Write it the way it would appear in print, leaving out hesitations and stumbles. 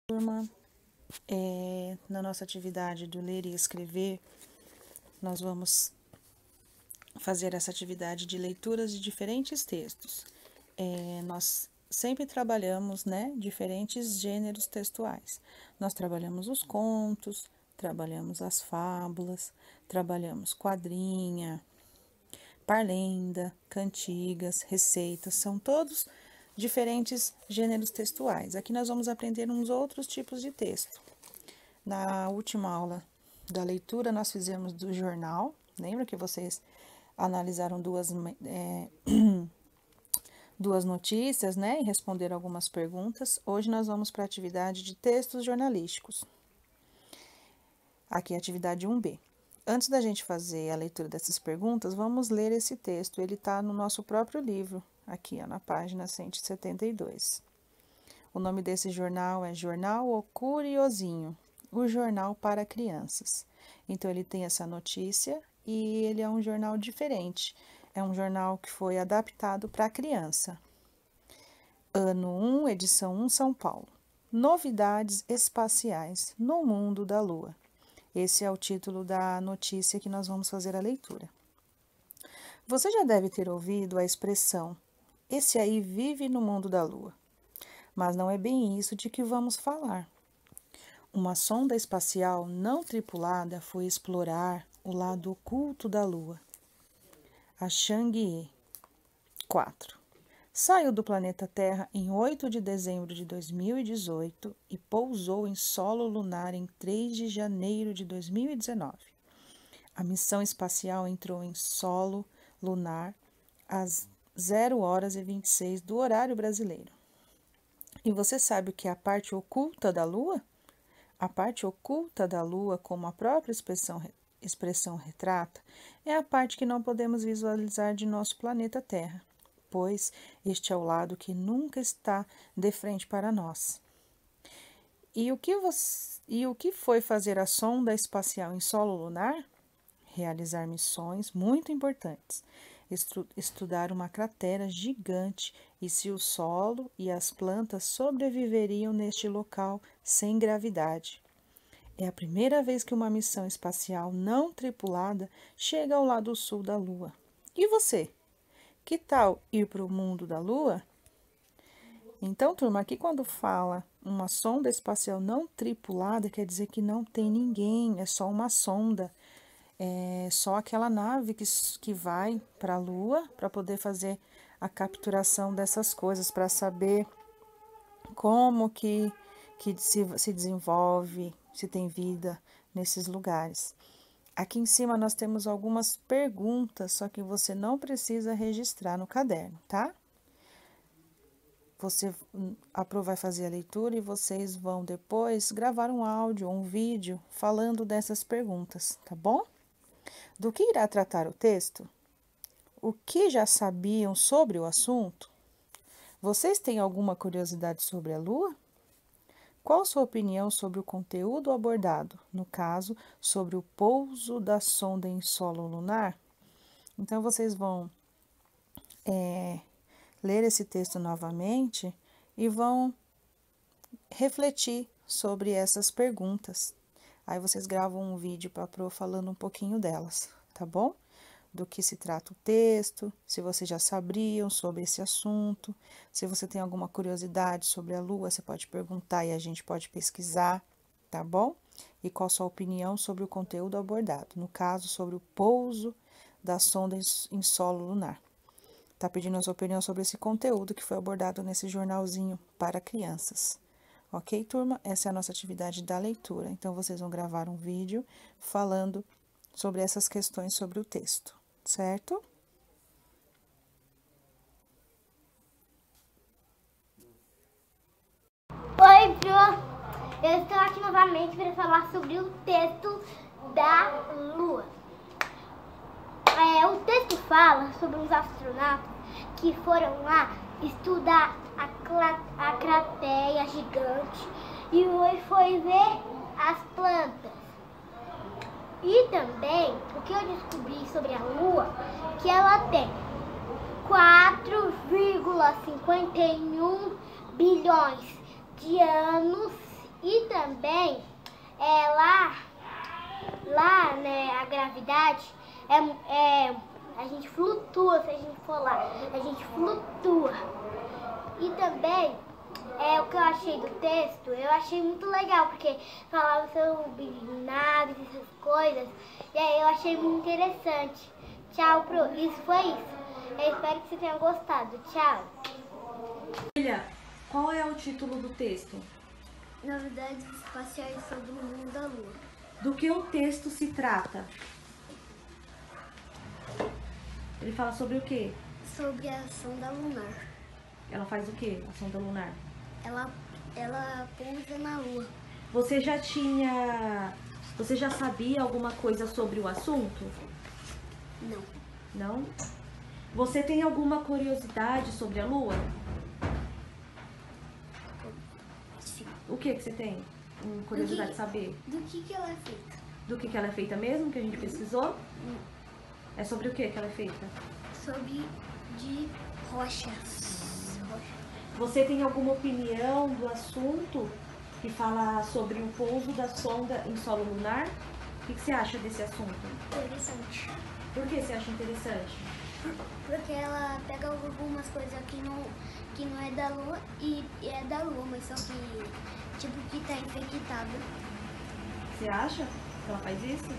Turma, na nossa atividade do ler e escrever, nós vamos fazer essa atividade de leituras de diferentes textos. Nós sempre trabalhamos, né, diferentes gêneros textuais. Nós trabalhamos os contos, trabalhamos as fábulas, trabalhamos quadrinha, parlenda, cantigas, receitas, são todos diferentes gêneros textuais. Aqui nós vamos aprender uns outros tipos de texto. Na última aula da leitura, nós fizemos do jornal. Lembra que vocês analisaram duas notícias, né? E responderam algumas perguntas. Hoje nós vamos para a atividade de textos jornalísticos. Aqui é a atividade 1B. Antes da gente fazer a leitura dessas perguntas, vamos ler esse texto. Ele está no nosso próprio livro, aqui ó, na página 172. O nome desse jornal é Jornal O Curiosinho, o jornal para crianças. Então, ele tem essa notícia e ele é um jornal diferente. É um jornal que foi adaptado para criança. Ano 1, edição 1, São Paulo. Novidades espaciais no mundo da Lua. Esse é o título da notícia que nós vamos fazer a leitura. Você já deve ter ouvido a expressão, esse aí vive no mundo da Lua. Mas não é bem isso de que vamos falar. Uma sonda espacial não tripulada foi explorar o lado oculto da Lua. A Chang'e 4 saiu do planeta Terra em 8 de dezembro de 2018 e pousou em solo lunar em 3 de janeiro de 2019. A missão espacial entrou em solo lunar às 0h26 do horário brasileiro. E você sabe o que é a parte oculta da Lua? A parte oculta da Lua, como a própria expressão retrata, é a parte que não podemos visualizar de nosso planeta Terra, pois este é o lado que nunca está de frente para nós. E o que foi fazer a sonda espacial em solo lunar? Realizar missões muito importantes. Estudar uma cratera gigante e se o solo e as plantas sobreviveriam neste local sem gravidade. É a primeira vez que uma missão espacial não tripulada chega ao lado sul da Lua. E você? Que tal ir para o mundo da Lua? Então, turma, aqui quando fala uma sonda espacial não tripulada, quer dizer que não tem ninguém, é só uma sonda. É só aquela nave que vai para a Lua para poder fazer a capturação dessas coisas, para saber como que se desenvolve, se tem vida nesses lugares. Aqui em cima nós temos algumas perguntas, só que você não precisa registrar no caderno, tá? A Pro vai fazer a leitura e vocês vão depois gravar um áudio ou um vídeo falando dessas perguntas, tá bom? Do que irá tratar o texto? O que já sabiam sobre o assunto? Vocês têm alguma curiosidade sobre a Lua? Qual sua opinião sobre o conteúdo abordado, no caso, sobre o pouso da sonda em solo lunar? Então, vocês vão ler esse texto novamente e vão refletir sobre essas perguntas. Aí, vocês gravam um vídeo para a Pro falando um pouquinho delas, tá bom? Do que se trata o texto, se vocês já sabiam sobre esse assunto, se você tem alguma curiosidade sobre a Lua, você pode perguntar e a gente pode pesquisar, tá bom? E qual a sua opinião sobre o conteúdo abordado, no caso, sobre o pouso da sonda em solo lunar. Tá pedindo a sua opinião sobre esse conteúdo que foi abordado nesse jornalzinho para crianças. Ok, turma? Essa é a nossa atividade da leitura. Então, vocês vão gravar um vídeo falando sobre essas questões sobre o texto. Certo? Oi, Pro! Eu estou aqui novamente para falar sobre o texto da Lua. O texto fala sobre uns astronautas que foram lá estudar a cratera gigante e foi ver as plantas. E também, o que eu descobri sobre a Lua, que ela tem 4,51 bilhões de anos também, lá, né, a gravidade a gente flutua, se a gente for lá, a gente flutua. E também, o que eu achei do texto, eu achei muito legal, porque falava sobre naves, essas coisas, e aí eu achei muito interessante. Tchau, isso foi isso. Eu espero que você tenha gostado. Tchau. Filha, qual é o título do texto? Novidades espaciais sobre o mundo da Lua. Do que o texto se trata? Ele fala sobre o quê? Sobre a sonda lunar. Ela faz o quê, a sonda lunar? Ela pousa na Lua. Você já sabia alguma coisa sobre o assunto? Não. Não? Você tem alguma curiosidade sobre a Lua? Sim. O que você tem? Curiosidade de saber? Do que ela é feita? Do que ela é feita mesmo, que a gente pesquisou? É sobre o que ela é feita? Sobre de rochas. Você tem alguma opinião do assunto que fala sobre o pouso da sonda em solo lunar? O que você acha desse assunto? Interessante. Por que você acha interessante? Porque ela pega algumas coisas que não é da Lua e é da Lua, mas só que tipo que tá infectado. Você acha que ela faz isso?